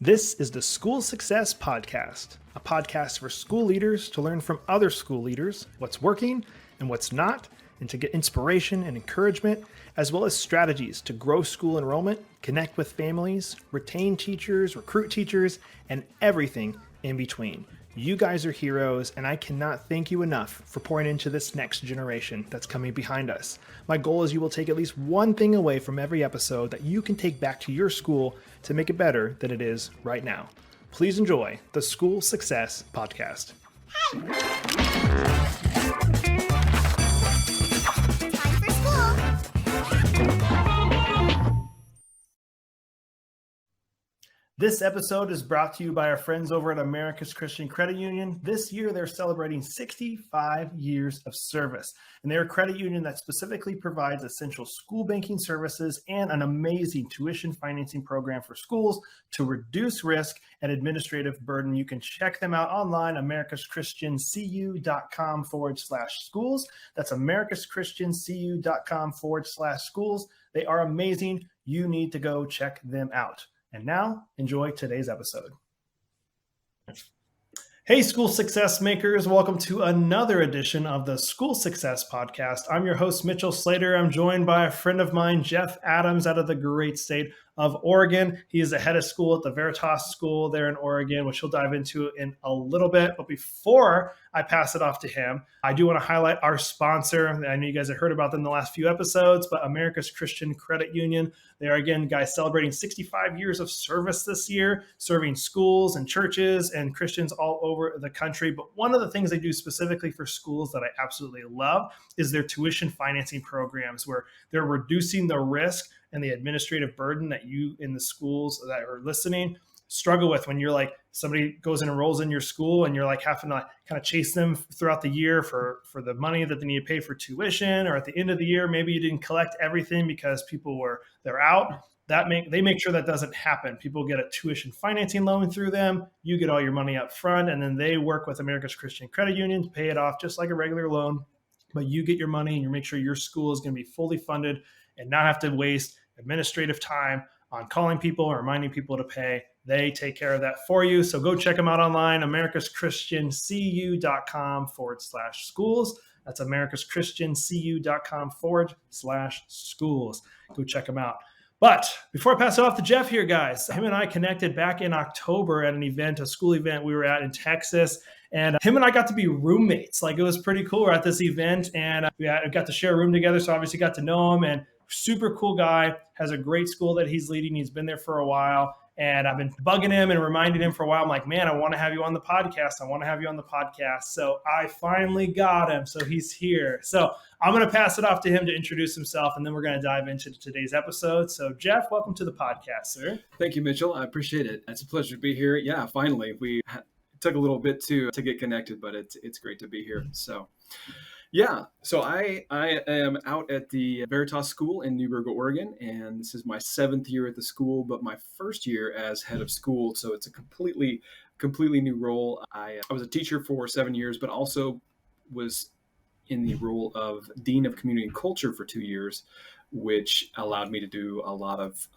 This is the School Success Podcast, a podcast for school leaders to learn from other school leaders what's working and what's not, and to get inspiration and encouragement, as well as strategies to grow school enrollment, connect with families, retain teachers, recruit teachers, and everything in between. You guys are heroes, and I cannot thank you enough for pouring into this next generation that's coming behind us. My goal is you will take at least one thing away from every episode that you can take back to your school to make it better than it is right now. Please enjoy the School Success Podcast. Time for school. This episode is brought to you by our friends over at America's Christian Credit Union. This year, they're celebrating 65 years of service, and they're a credit union that specifically provides essential school banking services and an amazing tuition financing program for schools to reduce risk and administrative burden. You can check them out online, americaschristiancu.com/schools. That's americaschristiancu.com/schools. They are amazing. You need to go check them out. And now, enjoy today's episode. Hey, school success makers. Welcome to another edition of the School Success Podcast. I'm your host, Mitchell Slater. I'm joined by a friend of mine, Jeff Adams, out of the great state of Oregon. He is the head of school at the Veritas School there in Oregon, which he'll dive into in a little bit. But before I pass it off to him, I do want to highlight our sponsor. I know you guys have heard about them in the last few episodes, but America's Christian Credit Union. They are, again, guys, celebrating 65 years of service this year, serving schools and churches and Christians all over the country. But one of the things they do specifically for schools that I absolutely love is their tuition financing programs, where they're reducing the risk and the administrative burden that you in the schools that are listening struggle with when you're like, somebody goes and enrolls in your school and you're like having to kind of chase them throughout the year for the money that they need to pay for tuition, or at the end of the year, maybe you didn't collect everything because they're out. They make sure that doesn't happen. People get a tuition financing loan through them. You get all your money up front, and then they work with America's Christian Credit Union to pay it off just like a regular loan. But you get your money and you make sure your school is going to be fully funded and not have to waste administrative time on calling people or reminding people to pay. They take care of that for you. So go check them out online, americaschristiancu.com/schools. That's americaschristiancu.com/schools. Go check them out. But before I pass it off to Jeff here, guys, him and I connected back in October at an event, a school event we were at in Texas. And him and I got to be roommates. Like, it was pretty cool. We're at this event and we got to share a room together. So obviously got to know him, and super cool guy, has a great school that he's leading. He's been there for a while. And I've been bugging him and reminding him for a while. I'm like, man, I want to have you on the podcast. So I finally got him. So he's here. So I'm going to pass it off to him to introduce himself, and then we're going to dive into today's episode. So Jeff, welcome to the podcast, sir. Thank you, Mitchell. I appreciate it. It's a pleasure to be here. Yeah, finally. It took a little bit to get connected, but it's great to be here. So yeah, so I am out at the Veritas School in Newberg, Oregon, and this is my 7th year at the school, but my first year as head of school. So it's a completely new role. I was a teacher for 7 years, but also was in the role of Dean of Community and Culture for 2 years, which allowed me to do a lot of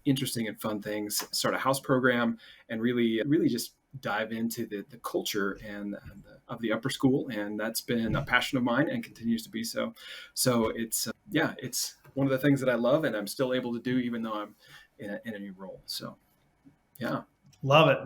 interesting and fun things, start a house program, and really just dive into the culture of the upper school. And that's been a passion of mine and continues to be so. So it's one of the things that I love, and I'm still able to do even though I'm in a new role. So yeah. Love it.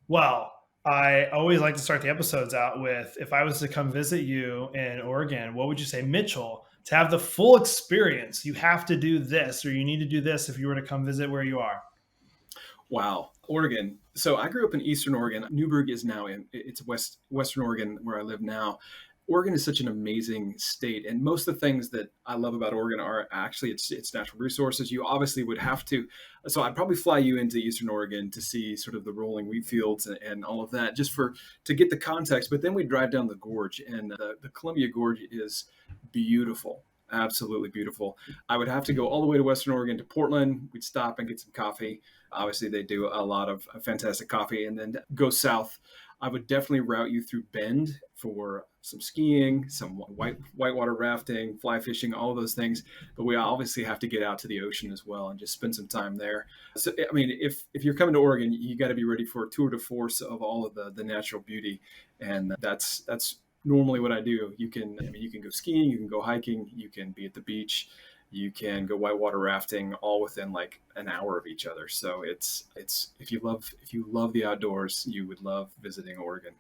Well, I always like to start the episodes out with, if I was to come visit you in Oregon, what would you say, Mitchell, to have the full experience, you have to do this, or you need to do this if you were to come visit where you are? Wow. Oregon. So I grew up in Eastern Oregon. Newberg is now it's Western Oregon where I live now. Oregon is such an amazing state. And most of the things that I love about Oregon are actually its natural resources. You obviously would have to. So I'd probably fly you into Eastern Oregon to see sort of the rolling wheat fields and all of that, just to get the context. But then we drive down the gorge, and the Columbia Gorge is beautiful. Absolutely beautiful. I would have to go all the way to Western Oregon to Portland. We'd stop and get some coffee. Obviously, they do a lot of fantastic coffee, and then go south I would definitely route you through Bend for some skiing, some whitewater rafting, fly fishing, all of those things. But we obviously have to get out to the ocean as well and just spend some time there. So, I mean, if you're coming to Oregon, you got to be ready for a tour de force of all of the natural beauty, and that's normally what I do. You can go skiing, you can go hiking, you can be at the beach, you can go whitewater rafting, all within like an hour of each other. So it's if you love the outdoors, you would love visiting Oregon.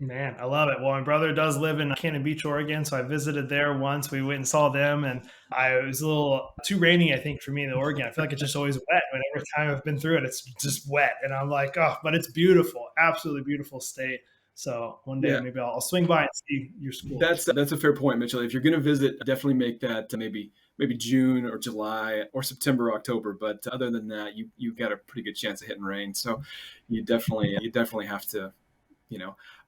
Man, I love it. Well, my brother does live in Cannon Beach, Oregon, so I visited there once. We went and saw them, and it was a little too rainy, I think, for me in Oregon. I feel like it's just always wet. Whenever time I've been through it, it's just wet, and I'm like, oh, but it's beautiful, absolutely beautiful state. So one day Yeah, maybe I'll swing by and see your school. that's a fair point, Mitchell. If you're going to visit, definitely make that maybe June or July or September, October. But other than that, you've got a pretty good chance of hitting rain. So you definitely have to.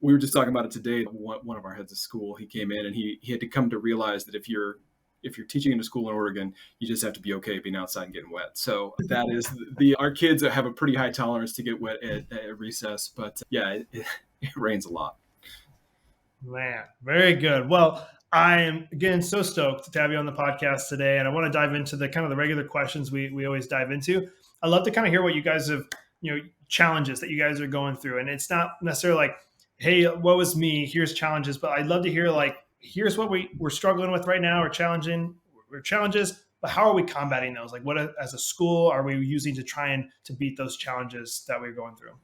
We were just talking about it today. One of our heads of school, he came in and he had to come to realize that if you're teaching in a school in Oregon, you just have to be okay being outside and getting wet. So that is our kids have a pretty high tolerance to get wet at recess, but yeah, it rains a lot. Man, very good. Well, I am again so stoked to have you on the podcast today, and I want to dive into the kind of the regular questions we always dive into. I love to kind of hear what you guys have, challenges that you guys are going through, and it's not necessarily like, hey, what was me? Here's challenges, but I'd love to hear like, here's what we're struggling with right now, or challenges, but how are we combating those? Like, what as a school are we using to try and to beat those challenges that we're going through?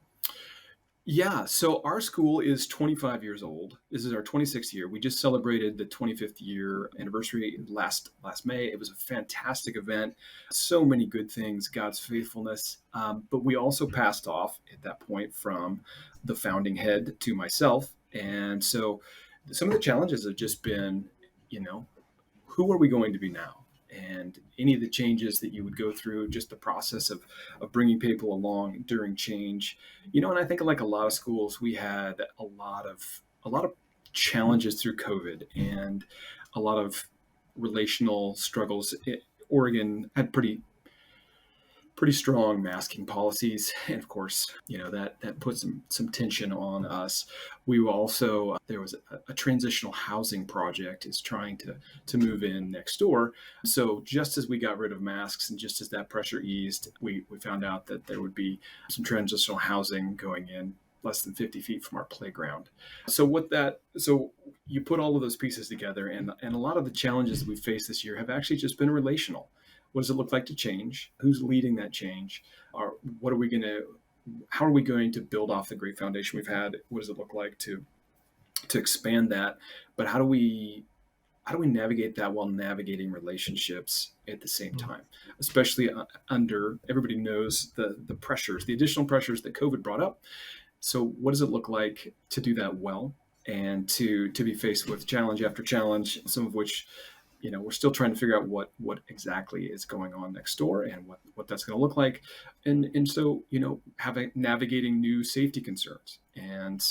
Yeah, so our school is 25 years old. This is our 26th year. We just celebrated the 25th year anniversary last May. It was a fantastic event. So many good things, God's faithfulness. But we also passed off at that point from the founding head to myself. And so some of the challenges have just been, you know, who are we going to be now? And any of the changes that you would go through, just the process of bringing people along during change, and I think like a lot of schools, we had a lot of challenges through COVID and a lot of relational struggles. Oregon had pretty strong masking policies, and of course, that put some tension on us. We were also there was a transitional housing project is trying to move in next door. So just as we got rid of masks and just as that pressure eased, we found out that there would be some transitional housing going in less than 50 feet from our playground. So you put all of those pieces together, and a lot of the challenges that we faced this year have actually just been relational. What does it look like to change? Who's leading that change? Or how are we going to build off the great foundation we've had? What does it look like to expand that? But how do we navigate that while navigating relationships at the same time, especially under everybody knows the pressures, the additional pressures that COVID brought up. So what does it look like to do that well and to be faced with challenge after challenge, some of which we're still trying to figure out what exactly is going on next door and what that's going to look like, and so having navigating new safety concerns and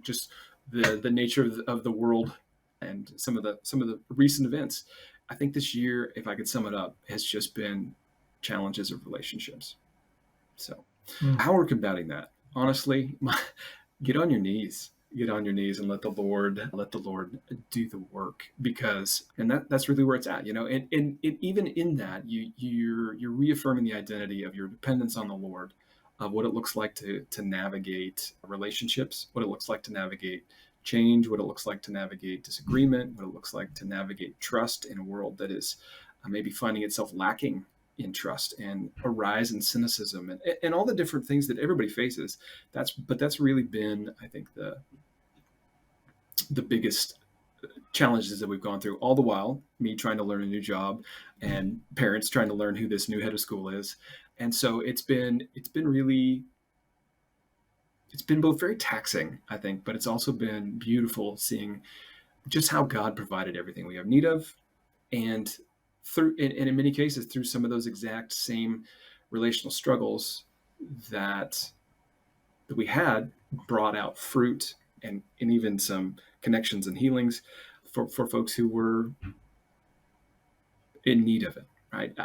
just the nature of the world and some of the recent events. I think this year, if I could sum it up, has just been challenges of relationships. So how we're combating that, honestly, get on your knees. Get on your knees and let the Lord do the work, because that's really where it's at, and even in that you're reaffirming the identity of your dependence on the Lord, of what it looks like to navigate relationships, what it looks like to navigate change, what it looks like to navigate disagreement, what it looks like to navigate trust in a world that is maybe finding itself lacking in trust, and a rise in cynicism, and all the different things that everybody faces. That's really been, I think, the biggest challenges that we've gone through, all the while me trying to learn a new job and parents trying to learn who this new head of school is. And so it's been both very taxing, I think, but it's also been beautiful seeing just how God provided everything we have need of, and and in many cases through some of those exact same relational struggles that we had, brought out fruit and even some connections and healings for folks who were in need of it. Right.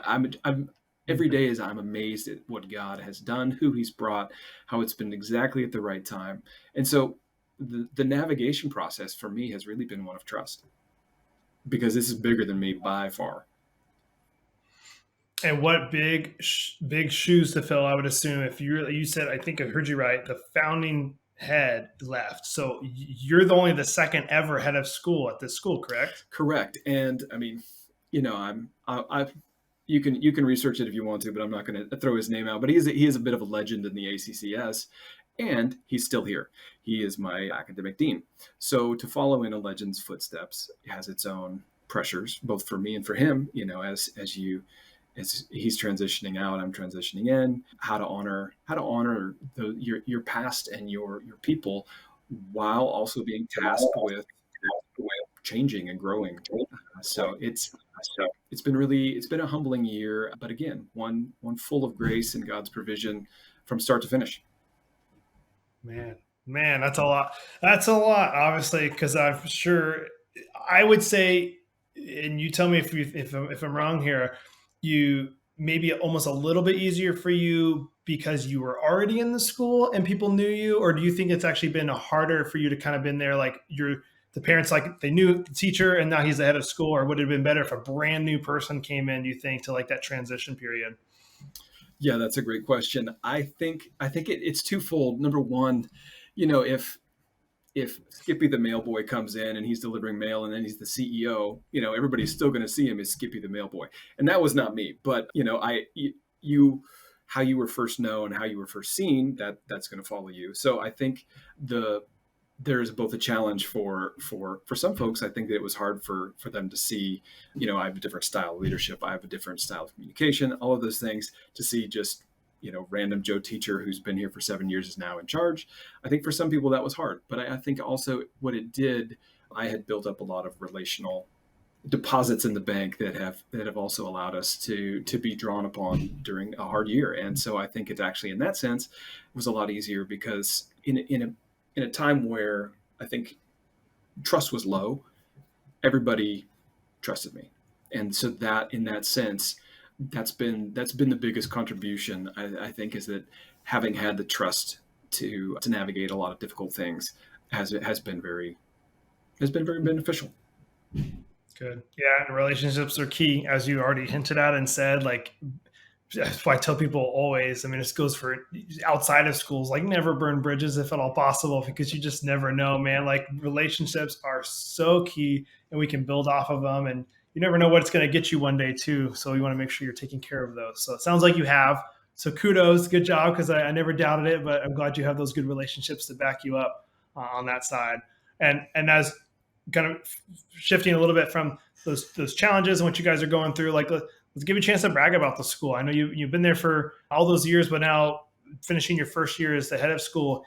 every day is I'm amazed at what God has done, who he's brought, how it's been exactly at the right time. And so the navigation process for me has really been one of trust because this is bigger than me by far. And what big shoes to fill, I would assume. If you said, I think I heard you right, the founding head left. So you're the second ever head of school at this school, correct? Correct. And I mean, I you can research it if you want to, but I'm not going to throw his name out. But he is a bit of a legend in the ACCS, and he's still here. He is my academic dean. So to follow in a legend's footsteps has its own pressures, both for me and for him. As he's transitioning out, I'm transitioning in. Your past and your people, while also being tasked with changing and growing. So it's been a humbling year, but again, one full of grace and God's provision from start to finish. Man, man, that's a lot. That's a lot, obviously, because I'm sure I would say, and you tell me if I'm wrong here. You maybe almost a little bit easier for you because you were already in the school and people knew you, or do you think it's actually been harder for you to kind of been there, like the parents, like they knew the teacher and now he's the head of school, or would it have been better if a brand new person came in? Do you think, to like that transition period? Yeah, that's a great question. It's twofold. Number one, if Skippy the mail boy comes in and he's delivering mail and then he's the CEO, everybody's still going to see him as Skippy the mail boy. And that was not me, but how you were first known, how you were first seen, that's going to follow you. So I think there is both a challenge for some folks. I think that it was hard for them to see, I have a different style of leadership. I have a different style of communication, all of those things, to see just, random Joe teacher who's been here for 7 years is now in charge. I think for some people that was hard, but I think also what it did, I had built up a lot of relational deposits in the bank that have also allowed us to be drawn upon during a hard year. And so I think it's actually, in that sense, was a lot easier because in a time where I think trust was low, everybody trusted me. And so that, in that sense, that's been the biggest contribution, I think, is that having had the trust to navigate a lot of difficult things has been very beneficial. Good. Yeah, and relationships are key, as you already hinted at and said. Like, that's why I tell people always. I mean, this goes for outside of schools. Like, never burn bridges if at all possible, because you just never know, man. Like, relationships are so key, and we can build off of them. And you never know what it's going to get you one day, too. So you want to make sure you're taking care of those. So it sounds like you have. So kudos, good job, because I never doubted it. But I'm glad you have those good relationships to back you up on that side. And as kind of shifting a little bit from those challenges and what you guys are going through, like, let's give you a chance to brag about the school. I know you've been there for all those years, but now finishing your first year as the head of school,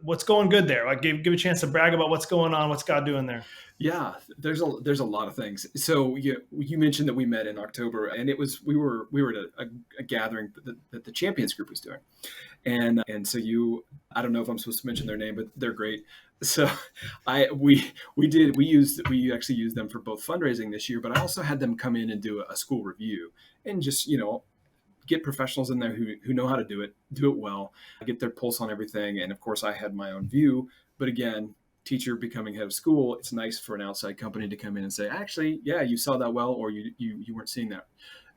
what's going good there? Like, give a chance to brag about what's going on, what's God doing there. Yeah, there's a lot of things. So you mentioned that we met in October, and we were at a gathering that the Champions group was doing, and so I don't know if I'm supposed to mention their name, but they're great. So we actually used them for both fundraising this year, but I also had them come in and do a school review and just get professionals in there who know how to do it well, get their pulse on everything. And of course, I had my own view, but again, teacher becoming head of school, it's nice for an outside company to come in and say, actually, yeah, you saw that well, or you weren't seeing that.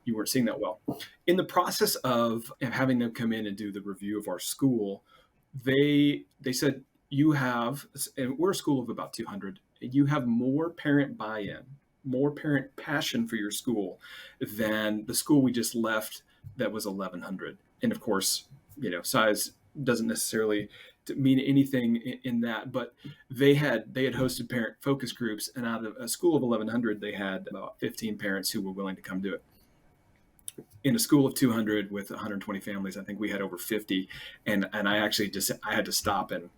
You weren't seeing that well. In the process of having them come in and do the review of our school, they said, and we're a school of about 200, you have more parent buy-in, more parent passion for your school than the school we just left that was 1,100. And of course, size doesn't necessarily mean anything in that, but they had hosted parent focus groups, and out of a school of 1,100, they had about 15 parents who were willing to come do it. In a school of 200 with 120 families, I think we had over 50, and I actually I had to stop and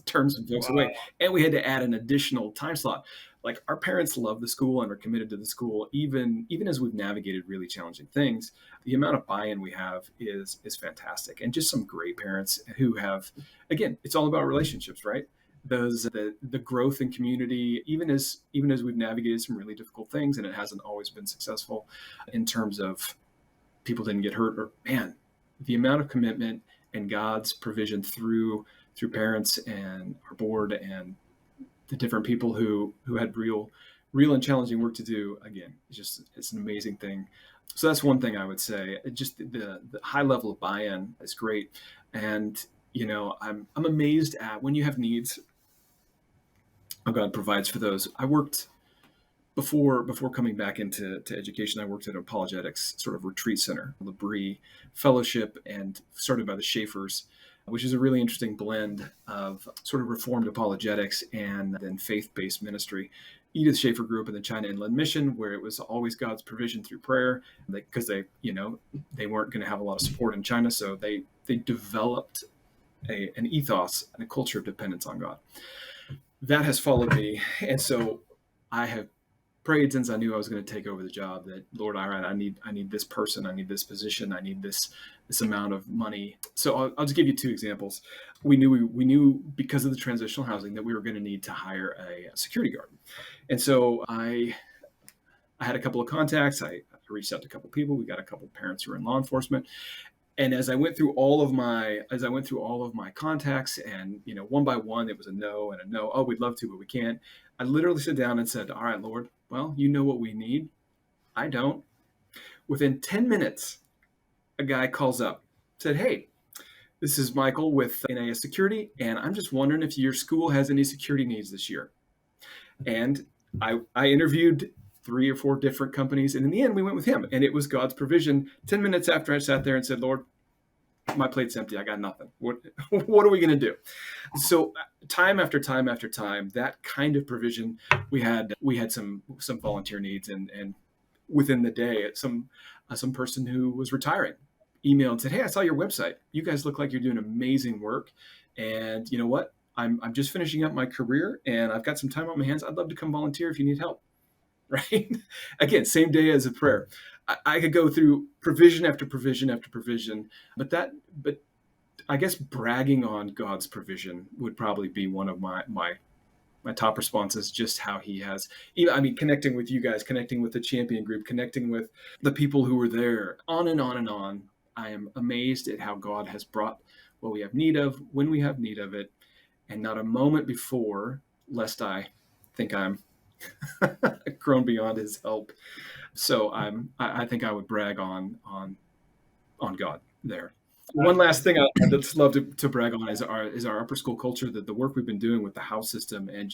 turn some folks away, and we had to add an additional time slot. Like, our parents love the school and are committed to the school, even as we've navigated really challenging things. The amount of buy-in we have is fantastic, and just some great parents who have, again, it's all about relationships, right? The growth in community, even as we've navigated some really difficult things, and it hasn't always been successful in terms of people didn't get hurt. Or man, the amount of commitment and God's provision through parents and our board and the different people who had real and challenging work to do. Again, it's an amazing thing. So that's one thing I would say. Just the high level of buy-in is great. And I'm amazed at when you have needs, how God provides for those. I worked before coming back into education. I worked at an apologetics sort of retreat center, Labrie Fellowship, and started by the Schaeffers, which is a really interesting blend of sort of reformed apologetics and then faith-based ministry. Edith Schaeffer grew up in the China Inland Mission, where it was always God's provision through prayer, because they weren't going to have a lot of support in China, so they developed an ethos and a culture of dependence on God. That has followed me, and so I have prayed since I knew I was going to take over the job that, Lord, all right, I need this person, I need this position, I need this amount of money. So I'll just give you two examples. We knew because of the transitional housing that we were going to need to hire a security guard, and so I had a couple of contacts. I reached out to a couple of people. We got a couple of parents who are in law enforcement. And as I went through all of my contacts, and one by one, it was a no and a no. Oh, we'd love to, but we can't. I literally sat down and said, "All right, Lord, well, you know what we need. I don't." Within 10 minutes, a guy calls up, said, "Hey, this is Michael with NAS Security, and I'm just wondering if your school has any security needs this year." And I interviewed 3 or 4 different companies, and in the end, we went with him, and it was God's provision. 10 minutes after I sat there and said, "Lord, my plate's empty. I got nothing. What are we going to do?" So time after time after time, that kind of provision, we had some volunteer needs, and within the day, some person who was retiring emailed and said, "Hey, I saw your website. You guys look like you're doing amazing work, and you know what? I'm just finishing up my career, and I've got some time on my hands. I'd love to come volunteer if you need help." Right? Again, same day as a prayer. I could go through provision after provision after provision, but I guess bragging on God's provision would probably be one of my top responses. Just how He has, connecting with you guys, connecting with the champion group, connecting with the people who were there, on and on and on. I am amazed at how God has brought what we have need of when we have need of it, and not a moment before, lest I think I'm grown beyond His help. So I think I would brag on God there. One last thing I'd just love to brag on is our upper school culture, the work we've been doing with the house system, and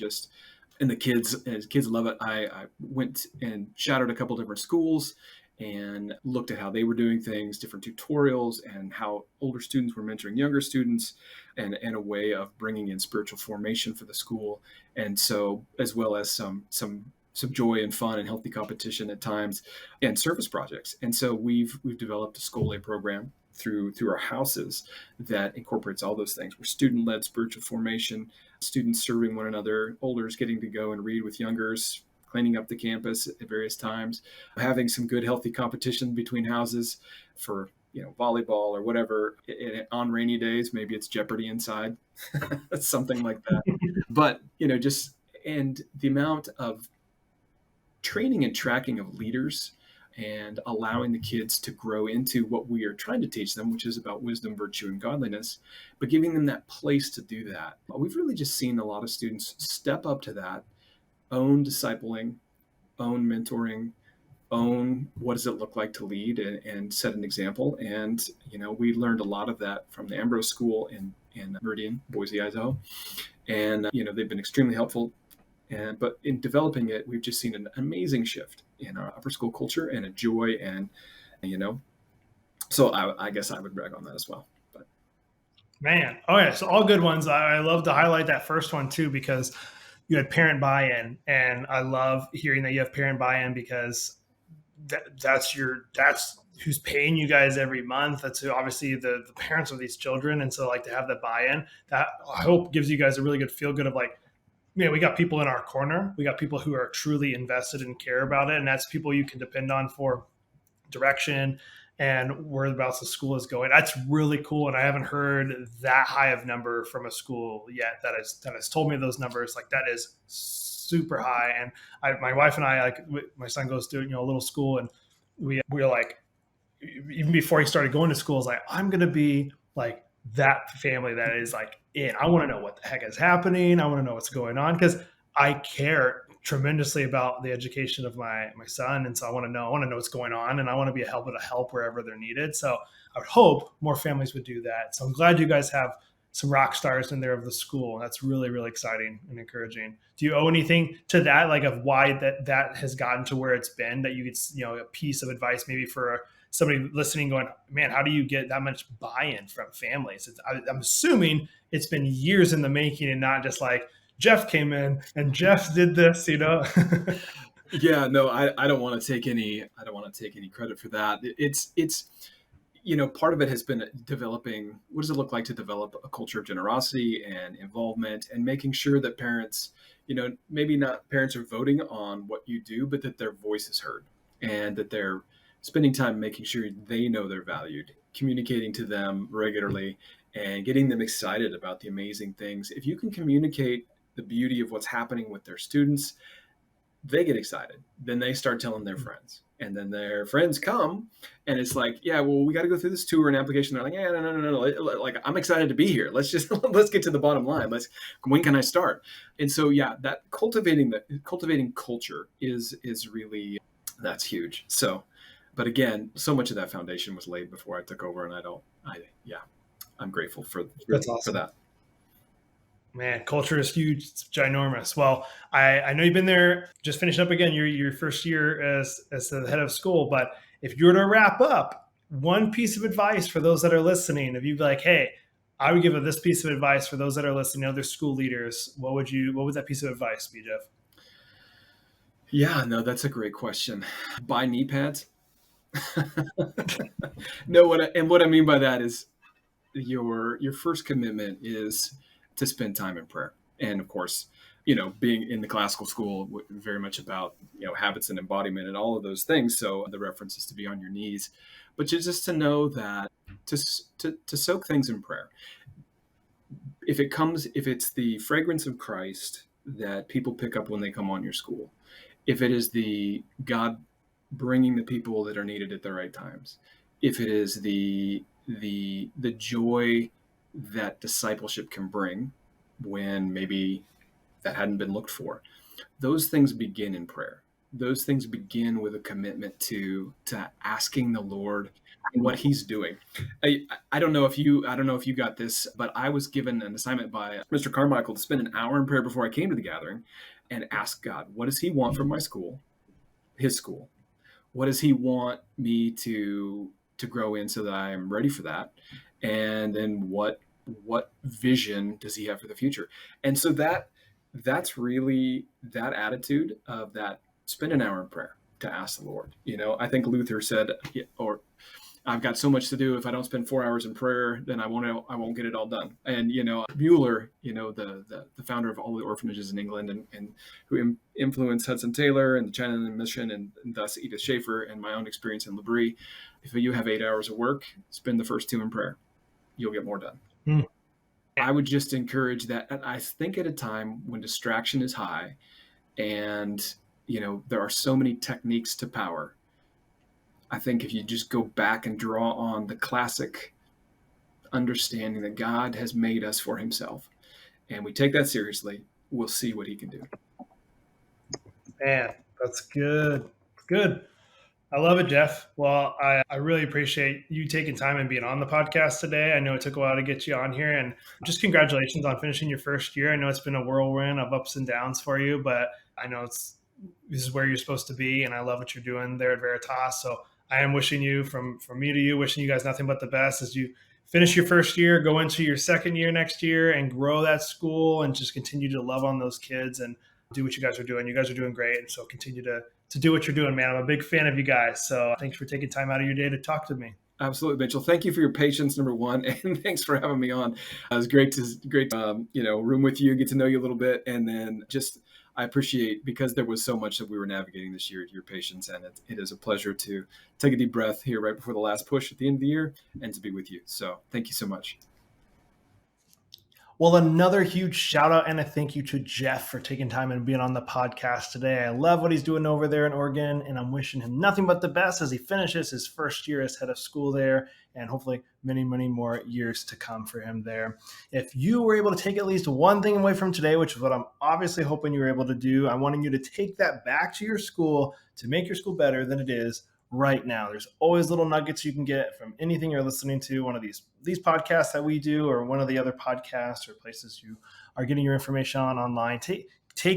the kids love it. I went and shadowed a couple different schools and looked at how they were doing things, different tutorials, and how older students were mentoring younger students, and a way of bringing in spiritual formation for the school. And so, as well as some joy and fun and healthy competition at times, and service projects. And so we've developed a School program through our houses that incorporates all those things. We're student-led spiritual formation, students serving one another, olders getting to go and read with youngers, cleaning up the campus at various times, having some good healthy competition between houses for volleyball or whatever. On rainy days, maybe it's Jeopardy inside, something like that. But and the amount of training and tracking of leaders, and allowing the kids to grow into what we are trying to teach them, which is about wisdom, virtue, and godliness, but giving them that place to do that. We've really just seen a lot of students step up to that, own discipling, own mentoring, own what does it look like to lead, and set an example. And we learned a lot of that from the Ambrose School in Meridian, Boise, Idaho, and they've been extremely helpful. But in developing it, we've just seen an amazing shift in our upper school culture, and a joy, and so I guess I would brag on that as well. But Man, oh yeah, so all good ones. I love to highlight that first one too, because you had parent buy-in, and I love hearing that you have parent buy-in, because that's who's paying you guys every month. That's who, obviously the parents of these children, and so to have that buy-in, that I hope gives you guys a really good feel good of we got people in our corner. We got people who are truly invested and care about it. And that's people you can depend on for direction and whereabouts the school is going. That's really cool. And I haven't heard that high of number from a school yet that has told me those numbers. That is super high. And my wife and I, my son goes to a little school, and we're even before he started going to school, is like, I'm going to be like that family that is like in. I want to know what the heck is happening. I want to know what's going on because I care tremendously about the education of my son, and so I want to know. I want to know what's going on, and I want to be able to help wherever they're needed. So I would hope more families would do that. So I'm glad you guys have some rock stars in there of the school. That's really, really exciting and encouraging. Do you owe anything to that, like of why that has gotten to where it's been, that you could, a piece of advice maybe for somebody listening going, man, how do you get that much buy-in from families? I'm assuming it's been years in the making and not just like Jeff came in and Jeff did this. Yeah, no, I don't want to take any credit for that. It's part of it has been developing, what does it look like to develop a culture of generosity and involvement, and making sure that parents, maybe not parents are voting on what you do, but that their voice is heard, and that they're spending time making sure they know they're valued, communicating to them regularly, and getting them excited about the amazing things. If you can communicate the beauty of what's happening with their students, they get excited. Then they start telling their friends, and then their friends come, and it's like, yeah, well, we got to go through this tour and application. They're like, yeah, no. Like, I'm excited to be here. Let's get to the bottom line. When can I start? And so, yeah, that cultivating culture is really, that's huge. So, but again, so much of that foundation was laid before I took over, and I'm grateful for That's awesome. that. Man, culture is huge. It's ginormous. Well, I know you've been there, just finishing up again your first year as the head of school. But if you were to wrap up one piece of advice for those that are listening, if you'd be like, hey, I would give this piece of advice for those that are listening, other school leaders, what would that piece of advice be, Jeff? Yeah, no, that's a great question. Buy knee pads. No, what I mean by that is your first commitment is to spend time in prayer. And of course, being in the classical school, very much about, habits and embodiment and all of those things. So the reference is to be on your knees, but just to know that to soak things in prayer. If it's the fragrance of Christ that people pick up when they come on your school, if it is the God bringing the people that are needed at the right times, if it is the joy that discipleship can bring when maybe that hadn't been looked for, those things begin in prayer. Those things begin with a commitment to asking the Lord what He's doing. I don't know if you got this, but I was given an assignment by Mr. Carmichael to spend an hour in prayer before I came to the gathering and ask God, what does He want from my school, His school? What does He want me to grow in so that I am ready for that? And then what vision does He have for the future? And so that's really that attitude of that, spend an hour in prayer to ask the Lord. I think Luther said, or I've got so much to do. If I don't spend 4 hours in prayer, then I won't get it all done. And Mueller, the founder of all the orphanages in England, and who influenced Hudson Taylor and the China Mission, and thus Edith Schaefer, and my own experience in L'Abri. If you have 8 hours of work, spend the first 2 in prayer. You'll get more done. Hmm. I would just encourage that. And I think at a time when distraction is high, and there are so many techniques to power, I think if you just go back and draw on the classic understanding that God has made us for Himself, and we take that seriously, we'll see what He can do. Man, that's good. Good. I love it, Jeff. Well, I really appreciate you taking time and being on the podcast today. I know it took a while to get you on here, and just congratulations on finishing your first year. I know it's been a whirlwind of ups and downs for you, but I know this is where you're supposed to be, and I love what you're doing there at Veritas. So I am wishing you, from me to you, wishing you guys nothing but the best as you finish your first year, go into your second year next year, and grow that school, and just continue to love on those kids and do what you guys are doing. You guys are doing great, and so continue to do what you're doing, man. I'm a big fan of you guys. So thanks for taking time out of your day to talk to me. Absolutely, Mitchell. Thank you for your patience, number one, and thanks for having me on. It was great room with you, get to know you a little bit, and then I appreciate, because there was so much that we were navigating this year, your patience, and it is a pleasure to take a deep breath here right before the last push at the end of the year and to be with you. So thank you so much. Well, another huge shout out and a thank you to Jeff for taking time and being on the podcast today. I love what he's doing over there in Oregon, and I'm wishing him nothing but the best as he finishes his first year as head of school there, and hopefully many, many more years to come for him there. If you were able to take at least one thing away from today, which is what I'm obviously hoping you were able to do, I wanted you to take that back to your school to make your school better than it is right now. There's always little nuggets you can get from anything you're listening to, one of these podcasts that we do, or one of the other podcasts or places you are getting your information on online. Take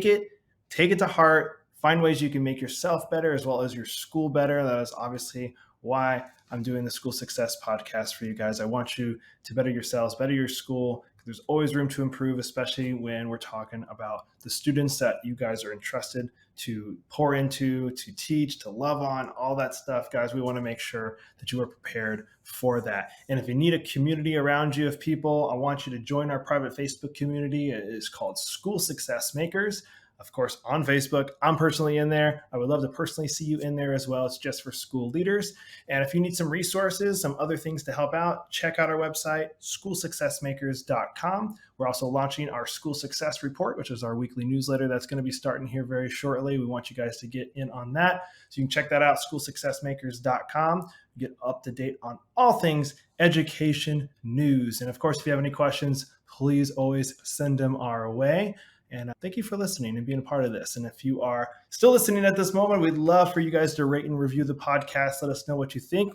it to heart. Find ways you can make yourself better as well as your school better. That is obviously why I'm doing the School Success Podcast for you guys. I want you to better yourselves, better your school. There's always room to improve, especially when we're talking about the students that you guys are entrusted to pour into, to teach, to love on, all that stuff. Guys, we want to make sure that you are prepared for that. And if you need a community around you of people, I want you to join our private Facebook community. It is called School Success Makers. Of course, on Facebook. I'm personally in there. I would love to personally see you in there as well. It's just for school leaders. And if you need some resources, some other things to help out, check out our website, schoolsuccessmakers.com. We're also launching our School Success Report, which is our weekly newsletter that's going to be starting here very shortly. We want you guys to get in on that. So you can check that out, schoolsuccessmakers.com. Get up to date on all things education news. And of course, if you have any questions, please always send them our way. And thank you for listening and being a part of this. And if you are still listening at this moment, we'd love for you guys to rate and review the podcast. Let us know what you think,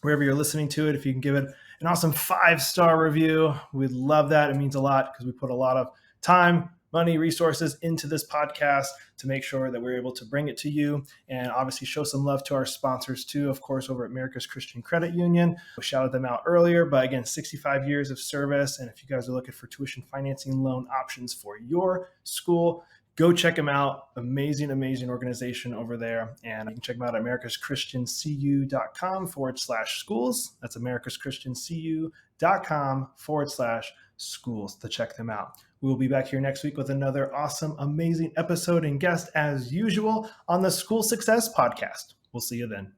wherever you're listening to it. If you can give it an awesome 5-star review, we'd love that. It means a lot because we put a lot of time, money, resources into this podcast to make sure that we're able to bring it to you, and obviously show some love to our sponsors too, of course, over at America's Christian Credit Union. We shouted them out earlier, but again, 65 years of service. And if you guys are looking for tuition financing loan options for your school, go check them out. Amazing, amazing organization over there. And you can check them out at americaschristiancu.com/schools. That's americaschristiancu.com/schools to check them out. We will be back here next week with another awesome, amazing episode and guest as usual on the School Success Podcast. We'll see you then.